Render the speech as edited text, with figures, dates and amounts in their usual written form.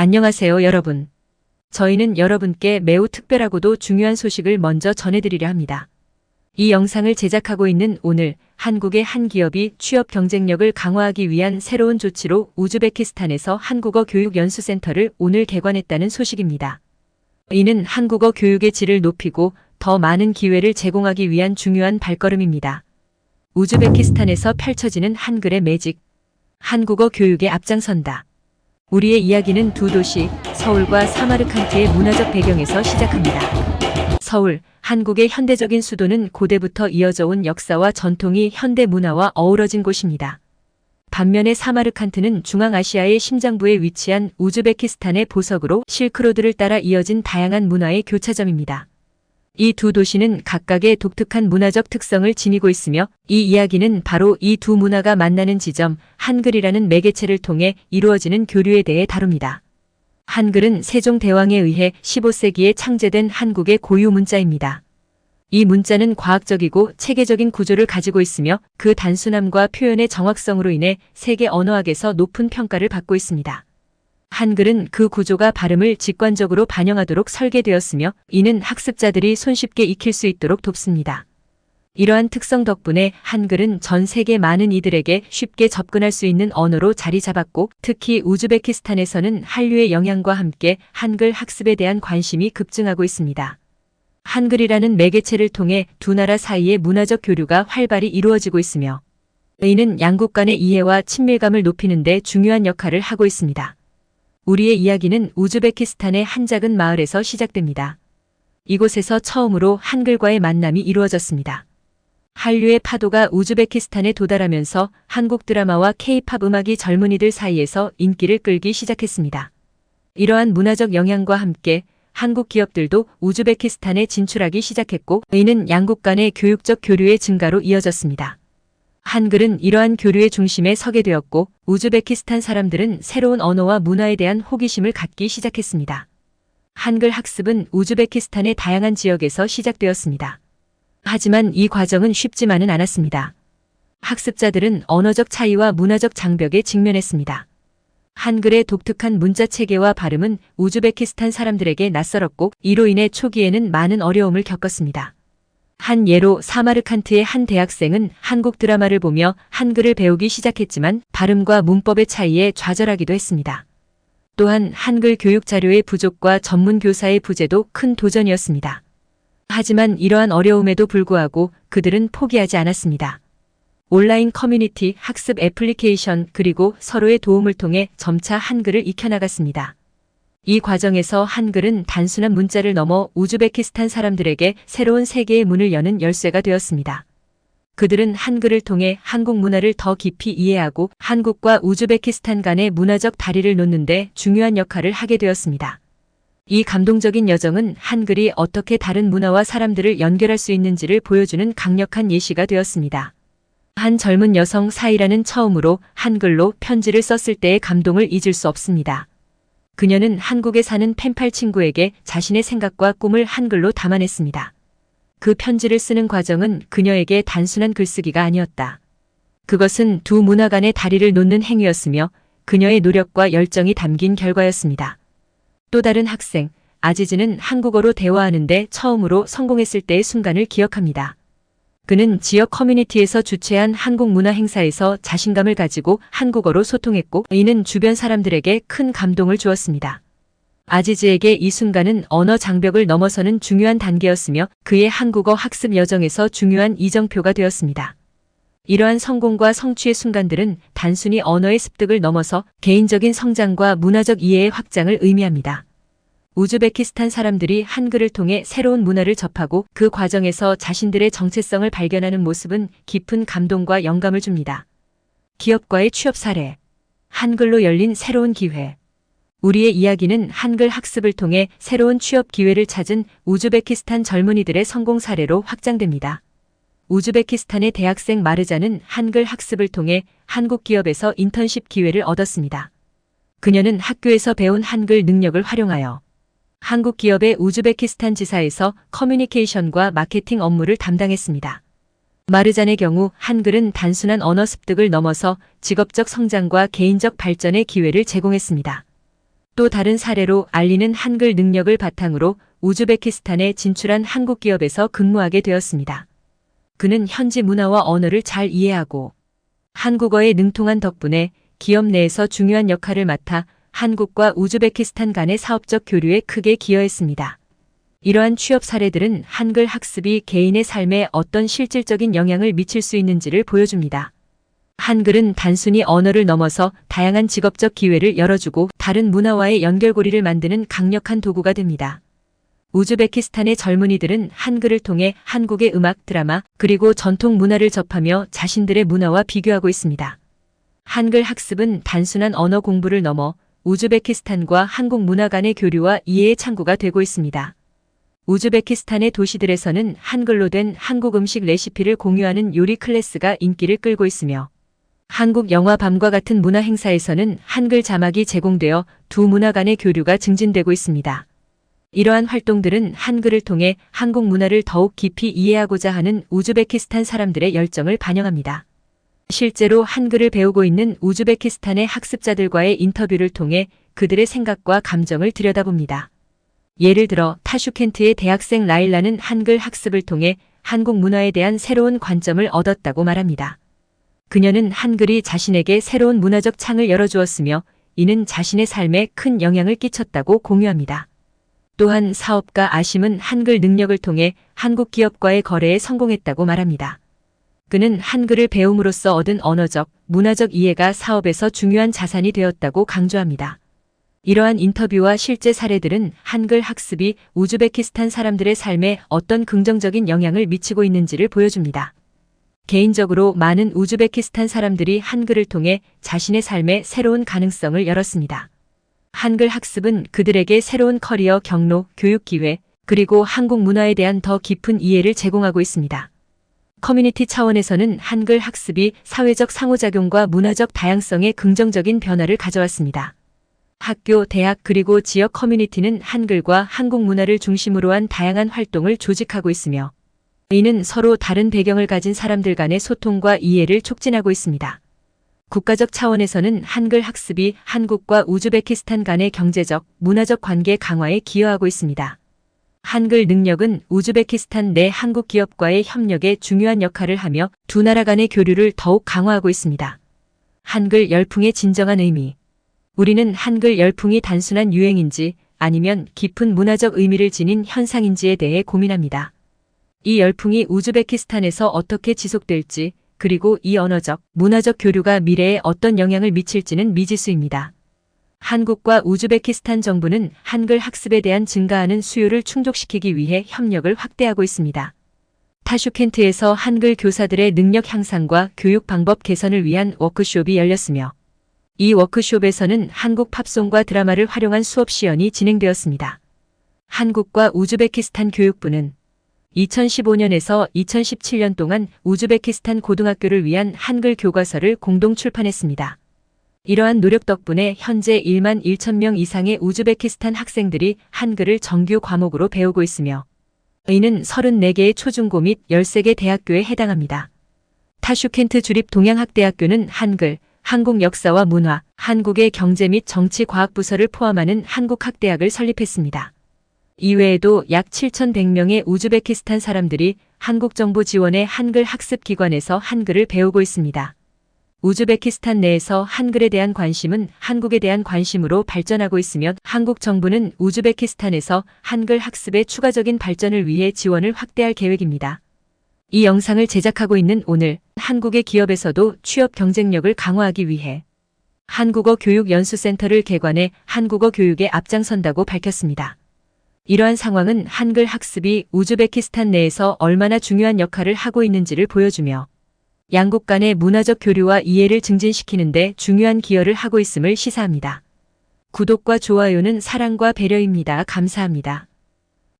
안녕하세요, 여러분. 저희는 여러분께 매우 특별하고도 중요한 소식을 먼저 전해드리려 합니다. 이 영상을 제작하고 있는 오늘 한국의 한 기업이 취업 경쟁력을 강화하기 위한 새로운 조치로 우즈베키스탄에서 한국어 교육 연수센터를 오늘 개관했다는 소식입니다. 이는 한국어 교육의 질을 높이고 더 많은 기회를 제공하기 위한 중요한 발걸음입니다. 우즈베키스탄에서 펼쳐지는 한글의 매직, 한국어 교육에 앞장선다. 우리의 이야기는 두 도시, 서울과 사마르칸트의 문화적 배경에서 시작합니다. 서울, 한국의 현대적인 수도는 고대부터 이어져 온 역사와 전통이 현대 문화와 어우러진 곳입니다. 반면에 사마르칸트는 중앙아시아의 심장부에 위치한 우즈베키스탄의 보석으로 실크로드를 따라 이어진 다양한 문화의 교차점입니다. 이 두 도시는 각각의 독특한 문화적 특성을 지니고 있으며 이 이야기는 바로 이 두 문화가 만나는 지점, 한글이라는 매개체를 통해 이루어지는 교류에 대해 다룹니다. 한글은 세종대왕에 의해 15세기에 창제된 한국의 고유 문자입니다. 이 문자는 과학적이고 체계적인 구조를 가지고 있으며 그 단순함과 표현의 정확성으로 인해 세계 언어학에서 높은 평가를 받고 있습니다. 한글은 그 구조가 발음을 직관적으로 반영하도록 설계되었으며 이는 학습자들이 손쉽게 익힐 수 있도록 돕습니다. 이러한 특성 덕분에 한글은 전 세계 많은 이들에게 쉽게 접근할 수 있는 언어로 자리 잡았고 특히 우즈베키스탄에서는 한류의 영향과 함께 한글 학습에 대한 관심이 급증하고 있습니다. 한글이라는 매개체를 통해 두 나라 사이의 문화적 교류가 활발히 이루어지고 있으며 이는 양국 간의 이해와 친밀감을 높이는 데 중요한 역할을 하고 있습니다. 우리의 이야기는 우즈베키스탄의 한 작은 마을에서 시작됩니다. 이곳에서 처음으로 한글과의 만남이 이루어졌습니다. 한류의 파도가 우즈베키스탄에 도달하면서 한국 드라마와 K-팝 음악이 젊은이들 사이에서 인기를 끌기 시작했습니다. 이러한 문화적 영향과 함께 한국 기업들도 우즈베키스탄에 진출하기 시작했고 이는 양국 간의 교육적 교류의 증가로 이어졌습니다. 한글은 이러한 교류의 중심에 서게 되었고 우즈베키스탄 사람들은 새로운 언어와 문화에 대한 호기심을 갖기 시작했습니다. 한글 학습은 우즈베키스탄의 다양한 지역에서 시작되었습니다. 하지만 이 과정은 쉽지만은 않았습니다. 학습자들은 언어적 차이와 문화적 장벽에 직면했습니다. 한글의 독특한 문자 체계와 발음은 우즈베키스탄 사람들에게 낯설었고 이로 인해 초기에는 많은 어려움을 겪었습니다. 한 예로 사마르칸트의 한 대학생은 한국 드라마를 보며 한글을 배우기 시작했지만 발음과 문법의 차이에 좌절하기도 했습니다. 또한 한글 교육 자료의 부족과 전문 교사의 부재도 큰 도전이었습니다. 하지만 이러한 어려움에도 불구하고 그들은 포기하지 않았습니다. 온라인 커뮤니티, 학습 애플리케이션 그리고 서로의 도움을 통해 점차 한글을 익혀나갔습니다. 이 과정에서 한글은 단순한 문자를 넘어 우즈베키스탄 사람들에게 새로운 세계의 문을 여는 열쇠가 되었습니다. 그들은 한글을 통해 한국 문화를 더 깊이 이해하고 한국과 우즈베키스탄 간의 문화적 다리를 놓는 데 중요한 역할을 하게 되었습니다. 이 감동적인 여정은 한글이 어떻게 다른 문화와 사람들을 연결할 수 있는지를 보여주는 강력한 예시가 되었습니다. 한 젊은 여성 사이라는 처음으로 한글로 편지를 썼을 때의 감동을 잊을 수 없습니다. 그녀는 한국에 사는 펜팔 친구에게 자신의 생각과 꿈을 한글로 담아냈습니다. 그 편지를 쓰는 과정은 그녀에게 단순한 글쓰기가 아니었다. 그것은 두 문화 간의 다리를 놓는 행위였으며 그녀의 노력과 열정이 담긴 결과였습니다. 또 다른 학생, 아지즈는 한국어로 대화하는데 처음으로 성공했을 때의 순간을 기억합니다. 그는 지역 커뮤니티에서 주최한 한국 문화 행사에서 자신감을 가지고 한국어로 소통했고 이는 주변 사람들에게 큰 감동을 주었습니다. 아지즈에게 이 순간은 언어 장벽을 넘어서는 중요한 단계였으며 그의 한국어 학습 여정에서 중요한 이정표가 되었습니다. 이러한 성공과 성취의 순간들은 단순히 언어의 습득을 넘어서 개인적인 성장과 문화적 이해의 확장을 의미합니다. 우즈베키스탄 사람들이 한글을 통해 새로운 문화를 접하고 그 과정에서 자신들의 정체성을 발견하는 모습은 깊은 감동과 영감을 줍니다. 기업과의 취업 사례, 한글로 열린 새로운 기회. 우리의 이야기는 한글 학습을 통해 새로운 취업 기회를 찾은 우즈베키스탄 젊은이들의 성공 사례로 확장됩니다. 우즈베키스탄의 대학생 마르자는 한글 학습을 통해 한국 기업에서 인턴십 기회를 얻었습니다. 그녀는 학교에서 배운 한글 능력을 활용하여 한국 기업의 우즈베키스탄 지사에서 커뮤니케이션과 마케팅 업무를 담당했습니다. 마르잔의 경우 한글은 단순한 언어 습득을 넘어서 직업적 성장과 개인적 발전의 기회를 제공했습니다. 또 다른 사례로 알리는 한글 능력을 바탕으로 우즈베키스탄에 진출한 한국 기업에서 근무하게 되었습니다. 그는 현지 문화와 언어를 잘 이해하고 한국어에 능통한 덕분에 기업 내에서 중요한 역할을 맡아 한국과 우즈베키스탄 간의 사업적 교류에 크게 기여했습니다. 이러한 취업 사례들은 한글 학습이 개인의 삶에 어떤 실질적인 영향을 미칠 수 있는지를 보여줍니다. 한글은 단순히 언어를 넘어서 다양한 직업적 기회를 열어주고 다른 문화와의 연결고리를 만드는 강력한 도구가 됩니다. 우즈베키스탄의 젊은이들은 한글을 통해 한국의 음악, 드라마, 그리고 전통 문화를 접하며 자신들의 문화와 비교하고 있습니다. 한글 학습은 단순한 언어 공부를 넘어 우즈베키스탄과 한국 문화 간의 교류와 이해의 창구가 되고 있습니다. 우즈베키스탄의 도시들에서는 한글로 된 한국 음식 레시피를 공유하는 요리 클래스가 인기를 끌고 있으며 한국 영화 밤과 같은 문화 행사에서는 한글 자막이 제공되어 두 문화 간의 교류가 증진되고 있습니다. 이러한 활동들은 한글을 통해 한국 문화를 더욱 깊이 이해하고자 하는 우즈베키스탄 사람들의 열정을 반영합니다. 실제로 한글을 배우고 있는 우즈베키스탄의 학습자들과의 인터뷰를 통해 그들의 생각과 감정을 들여다봅니다. 예를 들어 타슈켄트의 대학생 라일라는 한글 학습을 통해 한국 문화에 대한 새로운 관점을 얻었다고 말합니다. 그녀는 한글이 자신에게 새로운 문화적 창을 열어주었으며 이는 자신의 삶에 큰 영향을 끼쳤다고 공유합니다. 또한 사업가 아심은 한글 능력을 통해 한국 기업과의 거래에 성공했다고 말합니다. 그는 한글을 배움으로써 얻은 언어적, 문화적 이해가 사업에서 중요한 자산이 되었다고 강조합니다. 이러한 인터뷰와 실제 사례들은 한글 학습이 우즈베키스탄 사람들의 삶에 어떤 긍정적인 영향을 미치고 있는지를 보여줍니다. 개인적으로 많은 우즈베키스탄 사람들이 한글을 통해 자신의 삶에 새로운 가능성을 열었습니다. 한글 학습은 그들에게 새로운 커리어 경로, 교육 기회, 그리고 한국 문화에 대한 더 깊은 이해를 제공하고 있습니다. 커뮤니티 차원에서는 한글 학습이 사회적 상호작용과 문화적 다양성에 긍정적인 변화를 가져왔습니다. 학교, 대학 그리고 지역 커뮤니티는 한글과 한국 문화를 중심으로 한 다양한 활동을 조직하고 있으며 이는 서로 다른 배경을 가진 사람들 간의 소통과 이해를 촉진하고 있습니다. 국가적 차원에서는 한글 학습이 한국과 우즈베키스탄 간의 경제적, 문화적 관계 강화에 기여하고 있습니다. 한글 능력은 우즈베키스탄 내 한국 기업과의 협력에 중요한 역할을 하며 두 나라 간의 교류를 더욱 강화하고 있습니다. 한글 열풍의 진정한 의미. 우리는 한글 열풍이 단순한 유행인지 아니면 깊은 문화적 의미를 지닌 현상인지에 대해 고민합니다. 이 열풍이 우즈베키스탄에서 어떻게 지속될지 그리고 이 언어적, 문화적 교류가 미래에 어떤 영향을 미칠지는 미지수입니다. 한국과 우즈베키스탄 정부는 한글 학습에 대한 증가하는 수요를 충족시키기 위해 협력을 확대하고 있습니다. 타슈켄트에서 한글 교사들의 능력 향상과 교육 방법 개선을 위한 워크숍이 열렸으며 이 워크숍에서는 한국 팝송과 드라마를 활용한 수업 시연이 진행되었습니다. 한국과 우즈베키스탄 교육부는 2015년에서 2017년 동안 우즈베키스탄 고등학교를 위한 한글 교과서를 공동 출판했습니다. 이러한 노력 덕분에 현재 1만 1천 명 이상의 우즈베키스탄 학생들이 한글을 정규 과목으로 배우고 있으며 이는 34개의 초중고 및 13개 대학교에 해당합니다. 타슈켄트 주립 동양학대학교는 한글, 한국 역사와 문화, 한국의 경제 및 정치 과학 부서를 포함하는 한국학대학을 설립했습니다. 이외에도 약 7,100명의 우즈베키스탄 사람들이 한국 정부 지원의 한글 학습 기관에서 한글을 배우고 있습니다. 우즈베키스탄 내에서 한글에 대한 관심은 한국에 대한 관심으로 발전하고 있으며 한국 정부는 우즈베키스탄에서 한글 학습의 추가적인 발전을 위해 지원을 확대할 계획입니다. 이 영상을 제작하고 있는 오늘 한국의 기업에서도 취업 경쟁력을 강화하기 위해 한국어 교육 연수센터를 개관해 한국어 교육에 앞장선다고 밝혔습니다. 이러한 상황은 한글 학습이 우즈베키스탄 내에서 얼마나 중요한 역할을 하고 있는지를 보여주며 양국 간의 문화적 교류와 이해를 증진시키는 데 중요한 기여를 하고 있음을 시사합니다. 구독과 좋아요는 사랑과 배려입니다. 감사합니다.